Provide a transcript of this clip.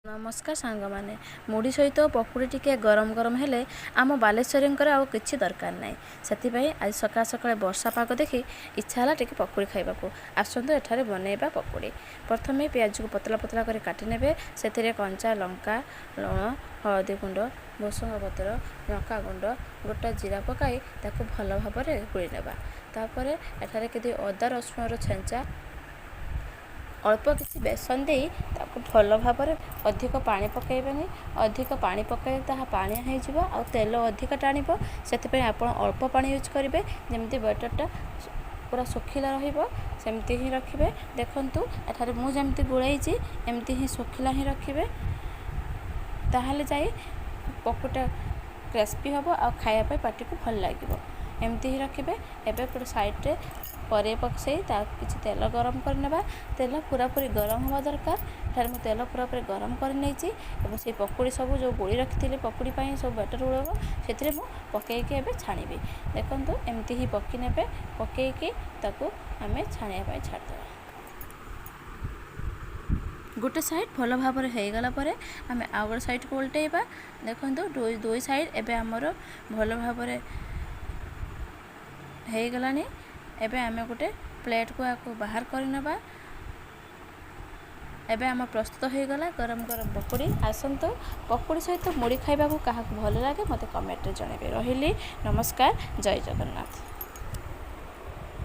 नमस्कार सांग माने मुढ़ी सहित पकुड़ी टिके गरम गरम हेले आम बालेश्वरींकर आउ किछि दरकार नाही सेतिपई आज सकाळ सकाळ वर्षा पाग देखि इच्छा हला टिके पकुड़ी खाइबाकू आसंतु एठारे बनेइबा पकुड़ी। प्रथमे प्याज को पतला पतला कर काटि नेबे सेतिरे कंचा लंका लुण हळदी गुंड भुसंग पत्र लंका गुंड गोटा जीरा पकाई ताकू भल भाबरे गुळी नेबा। तापरे एठारे केदी अदा रसुण रो छेंचा अल्प किसी बेसन दे ताकू भल भाबरे अधिक पानी पकाइबेनी अधिक पानी पकाइ ताहा पानी हो जिवो आ तेल अधिक टाणिबो सेतिपई आपण अल्प पानी यूज करिवे जेमति बैटरटा पूरा सुखिला रहिबो सेमति ही रखिबे। देखंतु एठारे मु जेमति गुळैछि एमति ही सुखिला ही रखिबे ताहाले जाई पकुटा क्रिस्पी हबो आ खाया पे पाटी को भल लागिबो एमती ही रखिबे। एबे पूरा साइड रे परे पकसई ता किछि तेल गरम कर नेबा तेल पूरा पूरी गरम हवा दरकार थारे मु तेल पूरा पूरी गरम कर नेछि एबे से पकुड़ी सब जो गोली रखिथिले पकुड़ी पई सब बैटर उळबो सेतिरे मु पकेई के एबे छाणीबी। देखंतु एमती ही पकी नेबे पकेई के ताकू हमें छाणिया पई छाड़ देबा। गोटे साइड भल भाव हो गला परे आमे आ गोटे साइड को उल्टेइबा। देखंतु दुई साइड एबे हमरो भल भाव हो गलानी। एबे आमे गोटे प्लेट को आको बाहर कर नेबा। एबे आम प्रस्तुत हो गला गरम गरम पकुड़ी। आसंतु पकुड़ी सहित मुड़ी खाइबा को काहा भल लागे मते कमेंट रे जणाइबे। रहिली नमस्कार, जय जगन्नाथ।